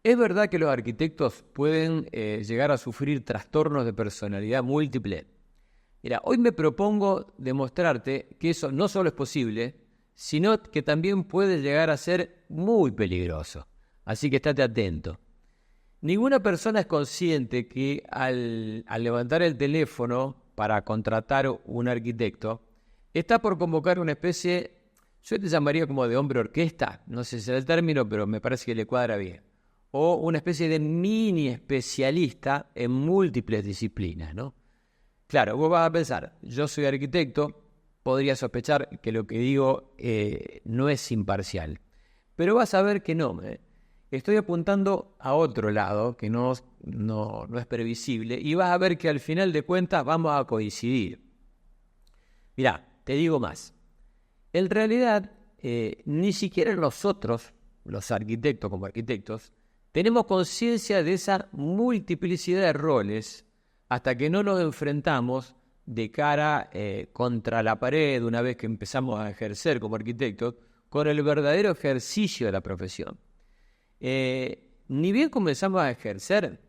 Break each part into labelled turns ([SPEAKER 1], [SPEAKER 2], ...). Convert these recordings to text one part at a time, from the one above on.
[SPEAKER 1] Es verdad que los arquitectos pueden llegar a sufrir trastornos de personalidad múltiple. Mira, hoy me propongo demostrarte que eso no solo es posible, sino que también puede llegar a ser muy peligroso. Así que estate atento. Ninguna persona es consciente que al levantar el teléfono para contratar un arquitecto, está por convocar una especie, yo te llamaría como de hombre orquesta, no sé si es el término, pero me parece que le cuadra bien, o una especie de mini especialista en múltiples disciplinas, ¿no? Claro, vos vas a pensar, yo soy arquitecto, podría sospechar que lo que digo no es imparcial, pero vas a ver que no, estoy apuntando a otro lado que no es previsible y vas a ver que al final de cuentas vamos a coincidir. Mirá, te digo más. En realidad, ni siquiera nosotros, los arquitectos como arquitectos, tenemos conciencia de esa multiplicidad de roles hasta que no nos enfrentamos de cara contra la pared una vez que empezamos a ejercer como arquitectos con el verdadero ejercicio de la profesión. Ni bien comenzamos a ejercer,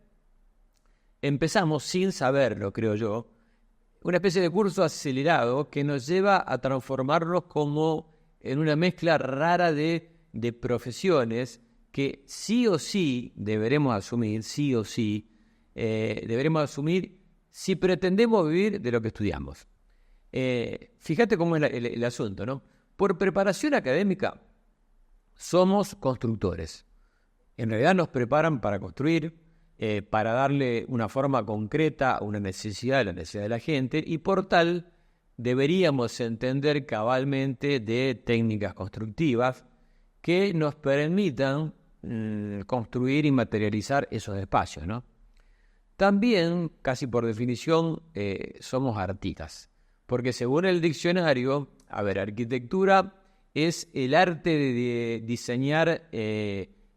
[SPEAKER 1] empezamos sin saberlo, creo yo, una especie de curso acelerado que nos lleva a transformarnos como en una mezcla rara de profesiones que sí o sí deberemos asumir, deberemos asumir si pretendemos vivir de lo que estudiamos. Fíjate cómo es el asunto, ¿no? Por preparación académica somos constructores. En realidad nos preparan para construir, para darle una forma concreta a una necesidad, la necesidad de la gente, y por tal deberíamos entender cabalmente de técnicas constructivas que nos permitan construir y materializar esos espacios, ¿no? También, casi por definición, somos artistas, porque según el diccionario, arquitectura es el arte de diseñar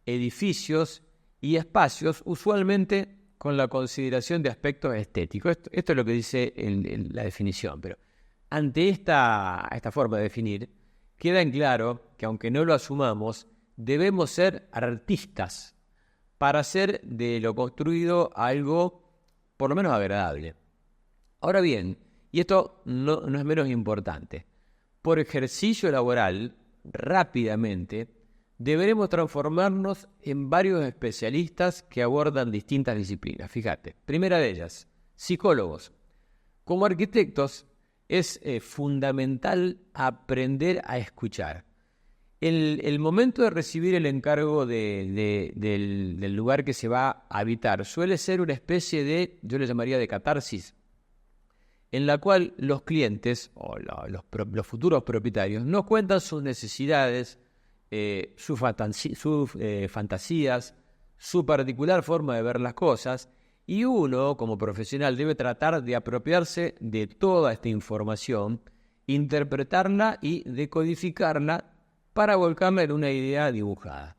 [SPEAKER 1] edificios y espacios, usualmente con la consideración de aspectos estéticos. Esto es lo que dice la definición, pero ante esta forma de definir, queda en claro que aunque no lo asumamos, debemos ser artistas para hacer de lo construido algo por lo menos agradable. Ahora bien, y esto no es menos importante, por ejercicio laboral, rápidamente, deberemos transformarnos en varios especialistas que abordan distintas disciplinas. Fíjate, primera de ellas, psicólogos. Como arquitectos, es fundamental aprender a escuchar. El momento de recibir el encargo del lugar que se va a habitar suele ser una especie de, yo le llamaría de catarsis, en la cual los clientes o los futuros propietarios nos cuentan sus necesidades, sus fantasías, su particular forma de ver las cosas, y uno, como profesional, debe tratar de apropiarse de toda esta información, interpretarla y decodificarla para volcarla en una idea dibujada.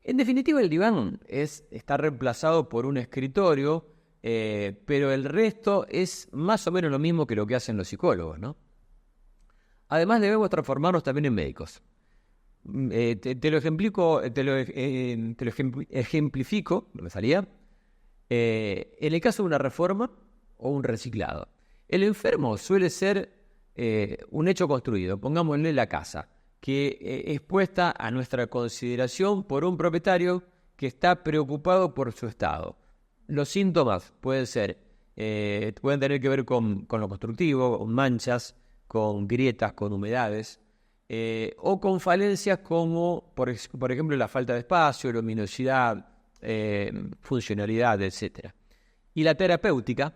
[SPEAKER 1] En definitiva, el diván está reemplazado por un escritorio, pero el resto es más o menos lo mismo que lo que hacen los psicólogos, ¿no? Además, debemos transformarnos también en médicos. Te lo ejemplifico, no me salía, en el caso de una reforma o un reciclado. El enfermo suele ser un hecho construido, pongámosle la casa, que es puesta a nuestra consideración por un propietario que está preocupado por su estado. Los síntomas pueden tener que ver con lo constructivo, con manchas, con grietas, con humedades, o con falencias como, por ejemplo, la falta de espacio, luminosidad, funcionalidad, etc. Y la terapéutica,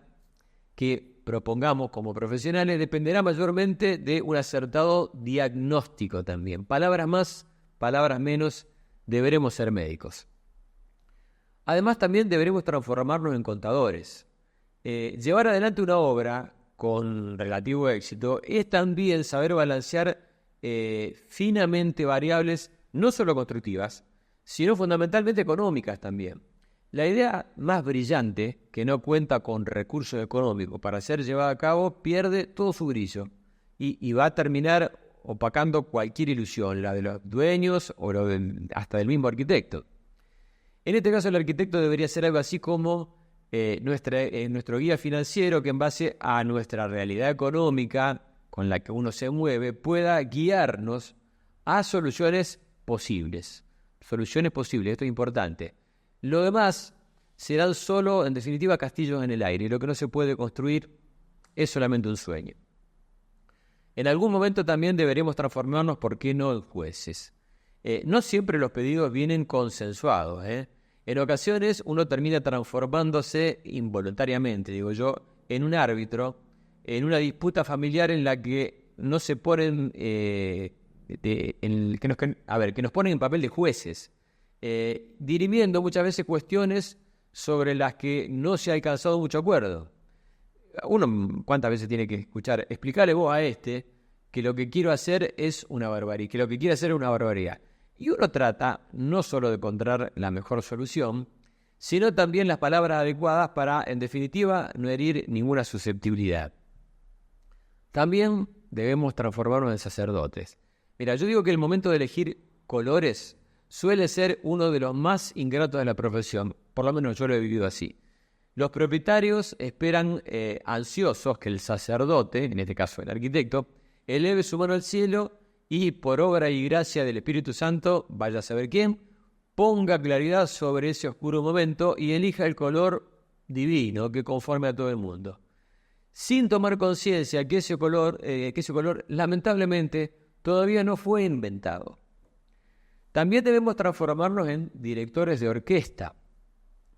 [SPEAKER 1] que propongamos como profesionales, dependerá mayormente de un acertado diagnóstico también. Palabras más, palabras menos, deberemos ser médicos. Además, también deberemos transformarnos en contadores. Llevar adelante una obra con relativo éxito es también saber balancear finamente variables, no solo constructivas, sino fundamentalmente económicas también. La idea más brillante, que no cuenta con recursos económicos para ser llevada a cabo, pierde todo su brillo y va a terminar opacando cualquier ilusión, la de los dueños o hasta del mismo arquitecto. En este caso el arquitecto debería ser algo así como nuestro guía financiero, que en base a nuestra realidad económica con la que uno se mueve pueda guiarnos a soluciones posibles. Soluciones posibles, esto es importante. Lo demás serán solo, en definitiva, castillos en el aire, y lo que no se puede construir es solamente un sueño. En algún momento también deberemos transformarnos, ¿por qué no?, en jueces. No siempre los pedidos vienen consensuados. En ocasiones uno termina transformándose involuntariamente, digo yo, en un árbitro, en una disputa familiar en la que no se ponen, que nos ponen en papel de jueces, dirimiendo muchas veces cuestiones sobre las que no se ha alcanzado mucho acuerdo. Uno, ¿cuántas veces tiene que escuchar? Explícale vos a este que lo que quiero hacer es una barbaridad, que lo que quiere hacer es una barbaridad. Y uno trata no solo de encontrar la mejor solución, sino también las palabras adecuadas para, en definitiva, no herir ninguna susceptibilidad. También debemos transformarnos en sacerdotes. Mira, yo digo que el momento de elegir colores suele ser uno de los más ingratos de la profesión, por lo menos yo lo he vivido así. Los propietarios esperan ansiosos que el sacerdote, en este caso el arquitecto, eleve su mano al cielo y por obra y gracia del Espíritu Santo, vaya a saber quién, ponga claridad sobre ese oscuro momento y elija el color divino que conforme a todo el mundo, sin tomar conciencia que ese color lamentablemente todavía no fue inventado. También debemos transformarnos en directores de orquesta.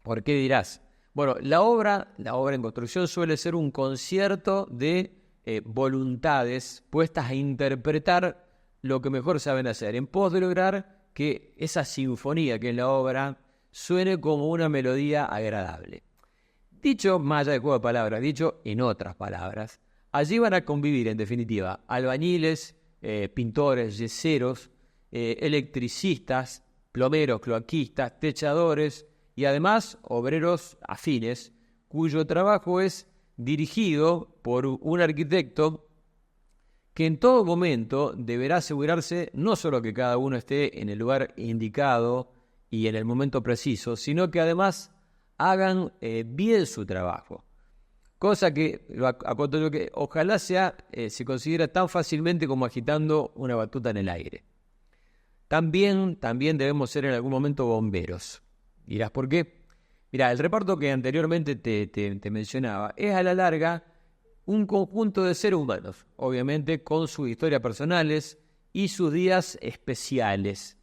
[SPEAKER 1] ¿Por qué dirás? Bueno, la obra en construcción suele ser un concierto de voluntades puestas a interpretar lo que mejor saben hacer, en pos de lograr que esa sinfonía que es la obra suene como una melodía agradable. Dicho, más allá de juego de palabras, dicho en otras palabras, allí van a convivir, en definitiva, albañiles, pintores, yeseros, electricistas, plomeros, cloaquistas, techadores y además obreros afines, cuyo trabajo es dirigido por un arquitecto que en todo momento deberá asegurarse no solo que cada uno esté en el lugar indicado y en el momento preciso, sino que además hagan bien su trabajo. Cosa que, acoto yo, que ojalá se considera tan fácilmente como agitando una batuta en el aire. También debemos ser en algún momento bomberos. Dirás, ¿por qué? Mirá, el reparto que anteriormente te mencionaba es a la larga un conjunto de seres humanos, obviamente con sus historias personales y sus días especiales.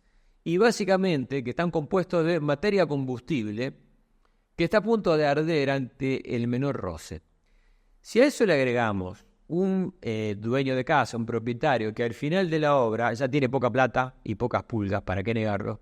[SPEAKER 1] Y básicamente que están compuestos de materia combustible que está a punto de arder ante el menor roce. Si a eso le agregamos un dueño de casa, un propietario, que al final de la obra ya tiene poca plata y pocas pulgas, ¿para qué negarlo?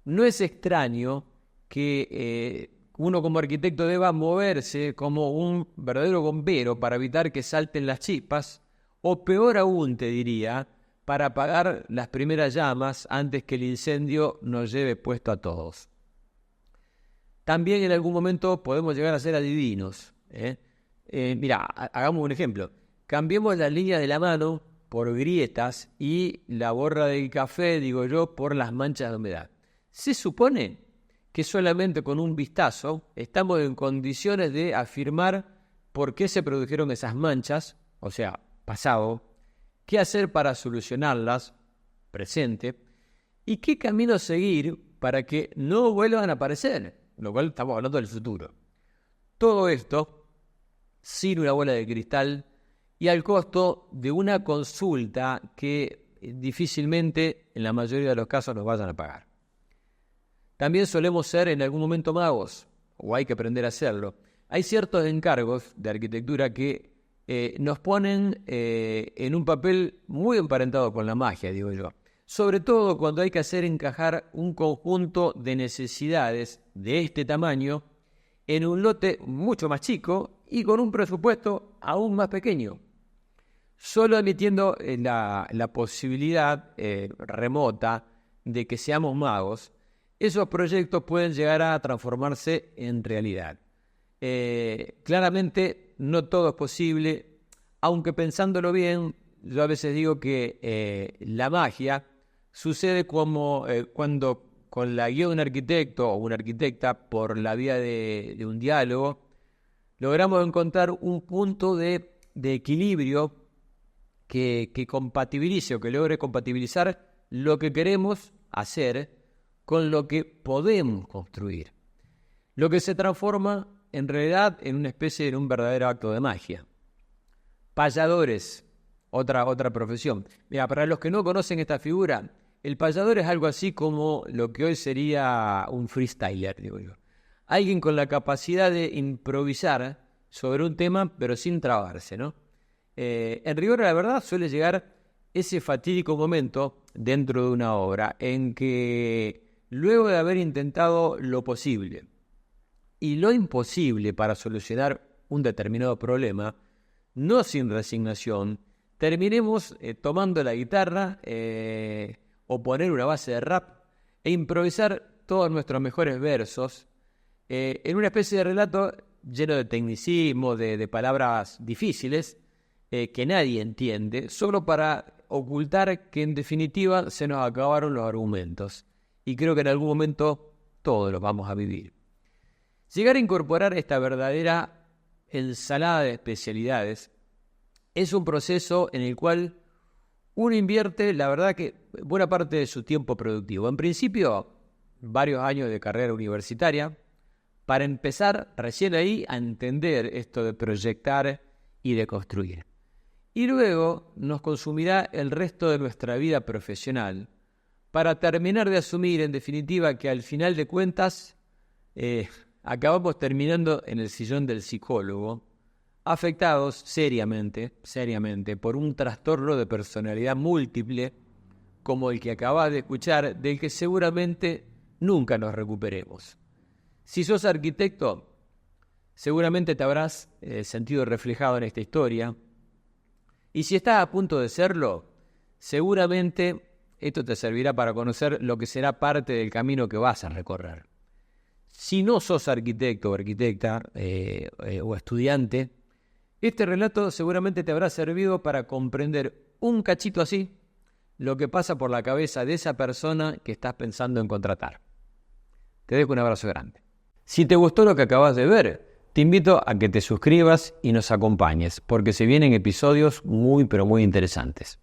[SPEAKER 1] No es extraño que uno como arquitecto deba moverse como un verdadero bombero para evitar que salten las chispas, o peor aún, te diría, para apagar las primeras llamas antes que el incendio nos lleve puesto a todos. También en algún momento podemos llegar a ser adivinos. Mira, hagamos un ejemplo. Cambiemos la línea de la mano por grietas y la borra del café, digo yo, por las manchas de humedad. Se supone que solamente con un vistazo estamos en condiciones de afirmar por qué se produjeron esas manchas, o sea, pasado, qué hacer para solucionarlas, presente, y qué camino seguir para que no vuelvan a aparecer, lo cual estamos hablando del futuro. Todo esto sin una bola de cristal y al costo de una consulta que difícilmente en la mayoría de los casos nos vayan a pagar. También solemos ser en algún momento magos, o hay que aprender a hacerlo. Hay ciertos encargos de arquitectura que nos ponen en un papel muy emparentado con la magia, digo yo. Sobre todo cuando hay que hacer encajar un conjunto de necesidades de este tamaño en un lote mucho más chico y con un presupuesto aún más pequeño. Solo admitiendo la posibilidad remota de que seamos magos, esos proyectos pueden llegar a transformarse en realidad. Claramente no todo es posible, aunque pensándolo bien, yo a veces digo que la magia sucede como cuando con la guía de un arquitecto o una arquitecta por la vía de un diálogo, logramos encontrar un punto de equilibrio que compatibilice o que logre compatibilizar lo que queremos hacer con lo que podemos construir. Lo que se transforma en realidad en una especie de un verdadero acto de magia. Payadores, otra profesión. Mira, para los que no conocen esta figura, el payador es algo así como lo que hoy sería un freestyler, digo yo. Alguien con la capacidad de improvisar sobre un tema, pero sin trabarse, ¿no? En rigor, la verdad, suele llegar ese fatídico momento dentro de una obra en que, luego de haber intentado lo posible y lo imposible para solucionar un determinado problema, no sin resignación, terminemos tomando la guitarra o poner una base de rap e improvisar todos nuestros mejores versos en una especie de relato lleno de tecnicismo, de palabras difíciles que nadie entiende, solo para ocultar que en definitiva se nos acabaron los argumentos. Y creo que en algún momento todos los vamos a vivir. Llegar a incorporar esta verdadera ensalada de especialidades es un proceso en el cual uno invierte, la verdad, que buena parte de su tiempo productivo. En principio, varios años de carrera universitaria, para empezar recién ahí a entender esto de proyectar y de construir. Y luego nos consumirá el resto de nuestra vida profesional para terminar de asumir, en definitiva, que al final de cuentas acabamos terminando en el sillón del psicólogo, afectados seriamente por un trastorno de personalidad múltiple como el que acabas de escuchar, del que seguramente nunca nos recuperemos. Si sos arquitecto, seguramente te habrás sentido reflejado en esta historia. Y si estás a punto de serlo, seguramente esto te servirá para conocer lo que será parte del camino que vas a recorrer. Si no sos arquitecto o arquitecta o estudiante, este relato seguramente te habrá servido para comprender un cachito así lo que pasa por la cabeza de esa persona que estás pensando en contratar. Te dejo un abrazo grande. Si te gustó lo que acabas de ver, te invito a que te suscribas y nos acompañes, porque se vienen episodios muy pero muy interesantes.